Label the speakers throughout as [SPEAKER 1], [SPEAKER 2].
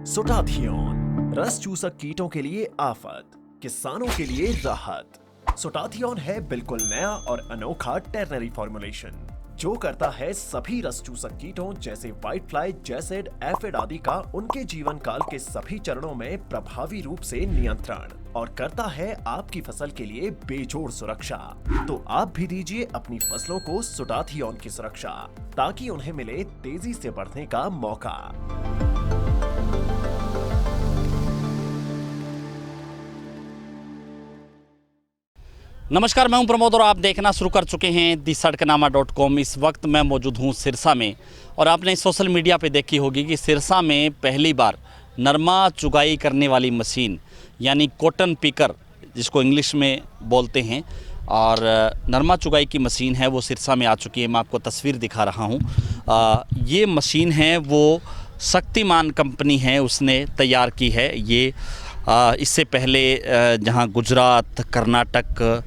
[SPEAKER 1] सोटाथियोन रस चूसक कीटों के लिए आफत, किसानों के लिए राहत। सोटाथियोन है बिल्कुल नया और अनोखा टेरनरी फॉर्मुलेशन जो करता है सभी रस चूसक कीटों जैसे व्हाइट फ्लाई, जैसिड, एफिड आदि का उनके जीवन काल के सभी चरणों में प्रभावी रूप से नियंत्रण और करता है आपकी फसल के लिए बेजोड़ सुरक्षा। तो आप भी दीजिए अपनी फसलों को सोटाथियोन की सुरक्षा ताकि उन्हें मिले तेजी से बढ़ने का मौका।
[SPEAKER 2] नमस्कार, मैं हूं प्रमोद और आप देखना शुरू कर चुके हैं दी-सड़कनामा.com। इस वक्त मैं मौजूद हूं सिरसा में और आपने सोशल मीडिया पे देखी होगी कि सिरसा में पहली बार नरमा चुगाई करने वाली मशीन यानी कॉटन पिकर जिसको इंग्लिश में बोलते हैं और नरमा चुगाई की मशीन है वो सिरसा में आ चुकी है। मैं आपको तस्वीर दिखा रहा हूँ। ये मशीन है वो शक्तिमान कंपनी है उसने तैयार की है। ये इससे पहले जहाँ गुजरात, कर्नाटक,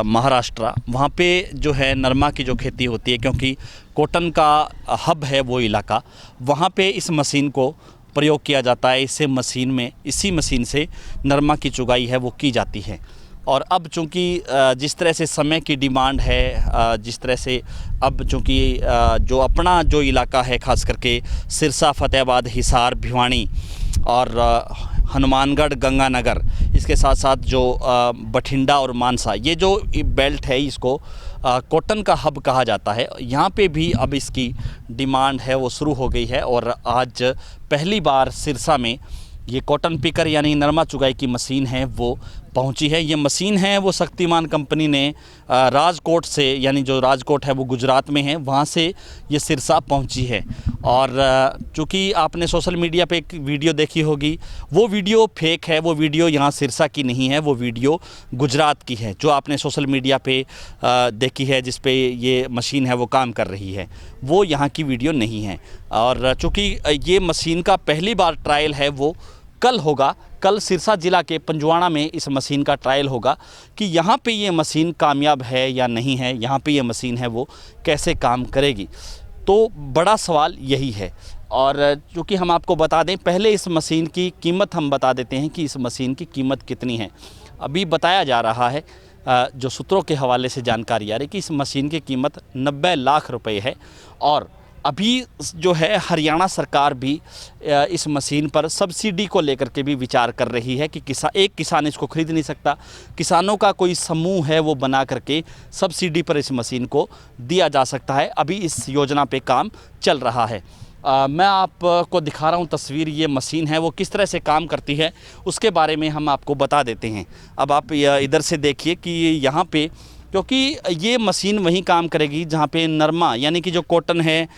[SPEAKER 2] महाराष्ट्र वहाँ पे जो है नरमा की जो खेती होती है, क्योंकि कॉटन का हब है वो इलाका, वहाँ पे इस मशीन को प्रयोग किया जाता है। इसी मशीन से नरमा की चुगाई है वो की जाती है। और अब चूँकि जिस तरह से समय की डिमांड है, जिस तरह से अब चूँकि जो अपना जो इलाका है खास करके सिरसा, फतेहाबाद, हिसार, भिवानी और हनुमानगढ़, गंगानगर, इसके साथ साथ जो बठिंडा और मानसा, ये जो बेल्ट है इसको कॉटन का हब कहा जाता है। यहाँ पे भी अब इसकी डिमांड है वो शुरू हो गई है और आज पहली बार सिरसा में ये कॉटन पिकर यानी नरमा चुगाई की मशीन है वो पहुंची है। ये मशीन है वो शक्तिमान कंपनी ने राजकोट से, यानी जो राजकोट है वो गुजरात में है, वहाँ से ये सिरसा पहुंची है। और चूँकि आपने सोशल मीडिया पे एक वीडियो देखी होगी, वो वीडियो फेक है, वो वीडियो यहाँ सिरसा की नहीं है, वो वीडियो गुजरात की है जो आपने सोशल मीडिया पे देखी है, जिस पे ये मशीन है वो काम कर रही है, वो यहाँ की वीडियो नहीं है। और चूँकि ये मशीन का पहली बार ट्रायल है वो कल होगा। कल सिरसा ज़िला के पंजवाड़ा में इस मशीन का ट्रायल होगा कि यहाँ पे ये मशीन कामयाब है या नहीं है, यहाँ पे ये मशीन है वो कैसे काम करेगी। तो बड़ा सवाल यही है। और चूँकि हम आपको बता दें, पहले इस मशीन की कीमत हम बता देते हैं कि इस मशीन की कीमत कितनी है। अभी बताया जा रहा है, जो सूत्रों के हवाले से जानकारी आ रही है कि इस मशीन की कीमत 90 लाख रुपए है। और अभी जो है हरियाणा सरकार भी इस मशीन पर सब्सिडी को लेकर के भी विचार कर रही है कि एक किसान इसको खरीद नहीं सकता, किसानों का कोई समूह है वो बना करके सब्सिडी पर इस मशीन को दिया जा सकता है। अभी इस योजना पे काम चल रहा है। मैं आपको दिखा रहा हूँ तस्वीर, ये मशीन है वो किस तरह से काम करती है उसके बारे में हम आपको बता देते हैं। अब आप इधर से देखिए कि यहाँ पे, क्योंकि ये मशीन वहीं काम करेगी जहाँ पे नरमा यानी कि जो कॉटन है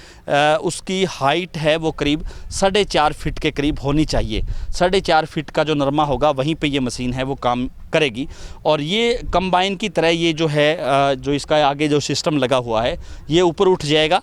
[SPEAKER 2] उसकी हाइट है वो करीब 4.5 फीट के करीब होनी चाहिए। 4.5 फीट का जो नरमा होगा वहीं पे ये मशीन है वो काम करेगी। और ये कंबाइन की तरह ये जो है जो इसका आगे जो सिस्टम लगा हुआ है ये ऊपर उठ जाएगा।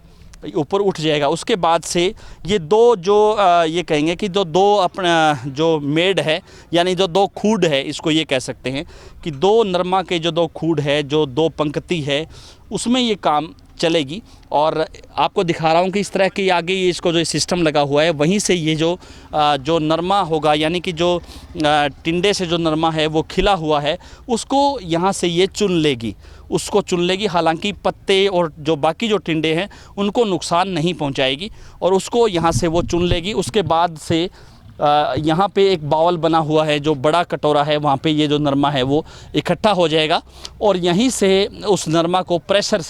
[SPEAKER 2] उसके बाद से ये दो जो ये कहेंगे कि जो दो अपना जो मेड है यानी जो दो खूड है, इसको ये कह सकते हैं कि दो नरमा के जो दो खूड है, जो दो पंक्ति है, उसमें ये काम चलेगी। और आपको दिखा रहा हूँ कि इस तरह के आगे ये इसको जो सिस्टम लगा हुआ है वहीं से ये जो नरमा होगा यानी कि जो टिंडे से जो नरमा है वो खिला हुआ है उसको यहाँ से ये चुन लेगी। हालांकि पत्ते और जो बाकी जो टिंडे हैं उनको नुकसान नहीं पहुँचाएगी और उसको यहाँ से वो चुन लेगी। उसके बाद से यहाँ पे एक बावल बना हुआ है, जो बड़ा कटोरा है, वहाँ पे ये जो नरमा है वो इकट्ठा हो जाएगा और यहीं से उस नरमा को प्रेशर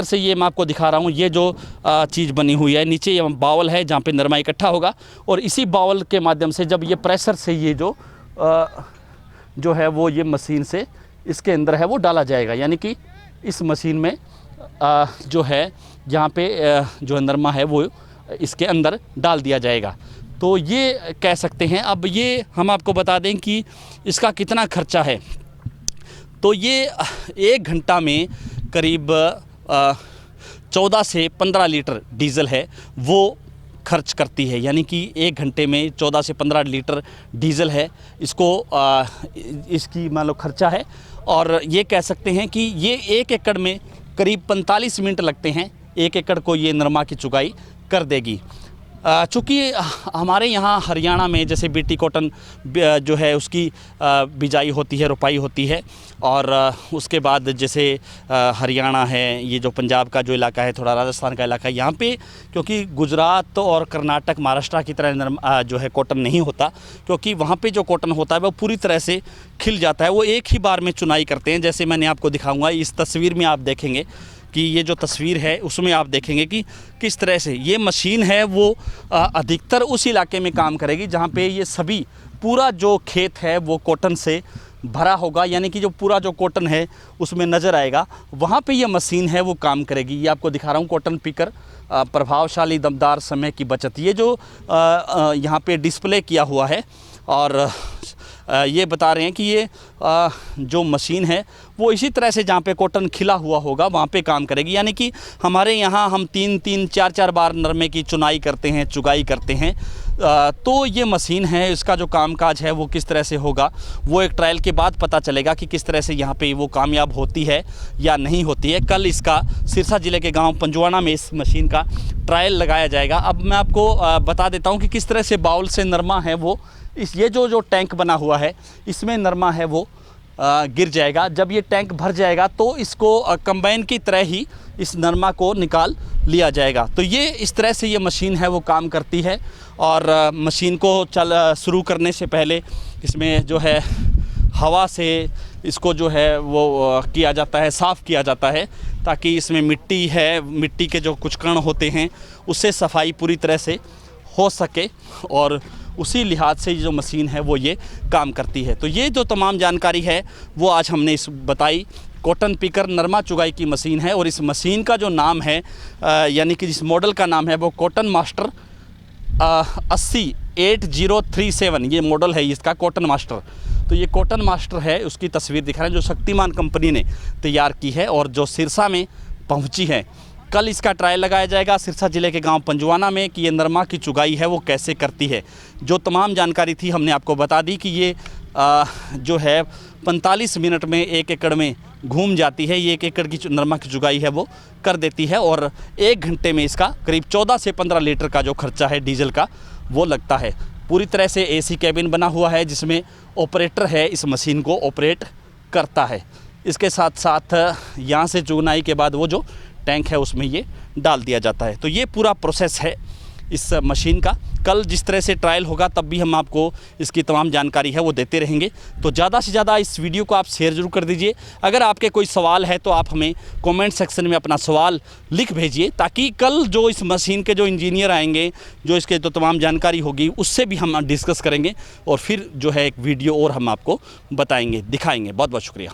[SPEAKER 2] से ये मैं आपको दिखा रहा हूँ, ये जो चीज़ बनी हुई है नीचे ये बावल है जहाँ पे नरमा इकट्ठा होगा और इसी बावल के माध्यम से जब ये प्रेशर से ये जो है वो ये मशीन से इसके अंदर है वो डाला जाएगा। यानी कि इस मशीन में जो है यहाँ पे जो नरमा है वो इसके अंदर डाल दिया जाएगा। तो ये कह सकते हैं। अब ये हम आपको बता दें कि इसका कितना खर्चा है। तो ये 1 घंटा में करीब 14 से 15 लीटर डीजल है वो खर्च करती है। यानी कि 1 घंटे में 14 से 15 लीटर डीजल है इसको इसकी मान लो खर्चा है। और ये कह सकते हैं कि ये 1 एकड़ में करीब 45 मिनट लगते हैं, 1 एकड़ को ये नरमा की चुगाई कर देगी। चूँकि हमारे यहाँ हरियाणा में जैसे बीटी कॉटन जो है उसकी बिजाई होती है, रोपाई होती है, और उसके बाद जैसे हरियाणा है, ये जो पंजाब का जो इलाका है, थोड़ा राजस्थान का इलाका है, यहाँ पे क्योंकि गुजरात और कर्नाटक, महाराष्ट्र की तरह जो है कॉटन नहीं होता, क्योंकि वहाँ पे जो कॉटन होता है वो पूरी तरह से खिल जाता है। वो एक ही बार में चुनाई करते हैं। जैसे मैंने आपको दिखाऊंगा, इस तस्वीर में आप देखेंगे कि ये जो तस्वीर है उसमें आप देखेंगे कि किस तरह से ये मशीन है वो अधिकतर उस इलाके में काम करेगी जहाँ पे ये सभी पूरा जो खेत है वो कॉटन से भरा होगा, यानी कि जो पूरा जो कॉटन है उसमें नज़र आएगा, वहाँ पे ये मशीन है वो काम करेगी। ये आपको दिखा रहा हूँ कॉटन पिकर, प्रभावशाली, दमदार, समय की बचत, ये जो यहाँ पे डिस्प्ले किया हुआ है। और ये बता रहे हैं कि ये जो मशीन है वो इसी तरह से जहाँ पे कॉटन खिला हुआ होगा वहाँ पे काम करेगी। यानी कि हमारे यहाँ हम 3-3, 4-4 बार नरमे की चुनाई करते हैं, चुगाई करते हैं, तो ये मशीन है, इसका जो कामकाज है वो किस तरह से होगा वो एक ट्रायल के बाद पता चलेगा कि किस तरह से यहाँ पे वो कामयाब होती है या नहीं होती है। कल इसका सिरसा ज़िले के गांव पंजवाना में इस मशीन का ट्रायल लगाया जाएगा। अब मैं आपको बता देता हूँ कि किस तरह से बाउल से नरमा है वो ये जो टैंक बना हुआ है इसमें नरमा है वो गिर जाएगा। जब ये टैंक भर जाएगा तो इसको कंबाइन की तरह ही इस नरमा को निकाल लिया जाएगा। तो ये इस तरह से ये मशीन है वो काम करती है। और मशीन को शुरू करने से पहले इसमें जो है हवा से इसको जो है वो किया जाता है, साफ़ किया जाता है, ताकि इसमें मिट्टी है, मिट्टी के जो कुछ कण होते हैं उससे सफाई पूरी तरह से हो सके, और उसी लिहाज से जो मशीन है वो ये काम करती है। तो ये जो तमाम जानकारी है वो आज हमने इस बताई। कॉटन पिकर नरमा चुगाई की मशीन है, और इस मशीन का जो नाम है यानी कि जिस मॉडल का नाम है वो कॉटन मास्टर 80-8037, ये मॉडल है इसका, कॉटन मास्टर। तो ये कॉटन मास्टर है, उसकी तस्वीर दिखा रहे हैं जो शक्तिमान कंपनी ने तैयार की है और जो सिरसा में पहुंची है। कल इसका ट्रायल लगाया जाएगा सिरसा ज़िले के गांव पंजवाना में कि ये नरमा की चुगाई है वो कैसे करती है। जो तमाम जानकारी थी हमने आपको बता दी कि ये जो है 45 मिनट में 1 एकड़ में घूम जाती है। ये 1 एकड़ की नरमा की चुगाई है वो कर देती है, और 1 घंटे में इसका करीब 14 से 15 लीटर का जो खर्चा है डीजल का वो लगता है। पूरी तरह से एसी कैबिन बना हुआ है जिसमें ऑपरेटर है इस मशीन को ऑपरेट करता है। इसके साथ साथ यहाँ से चुनाई के बाद वो जो टैंक है उसमें ये डाल दिया जाता है। तो ये पूरा प्रोसेस है इस मशीन का। कल जिस तरह से ट्रायल होगा तब भी हम आपको इसकी तमाम जानकारी है वो देते रहेंगे। तो ज़्यादा से ज़्यादा इस वीडियो को आप शेयर ज़रूर कर दीजिए। अगर आपके कोई सवाल है तो आप हमें कमेंट सेक्शन में अपना सवाल लिख भेजिए, ताकि कल जो इस मशीन के जो इंजीनियर आएंगे, जो इसके तो तमाम जानकारी होगी उससे भी हम डिस्कस करेंगे, और फिर जो है एक वीडियो और हम आपको बताएँगे, दिखाएँगे। बहुत बहुत शुक्रिया।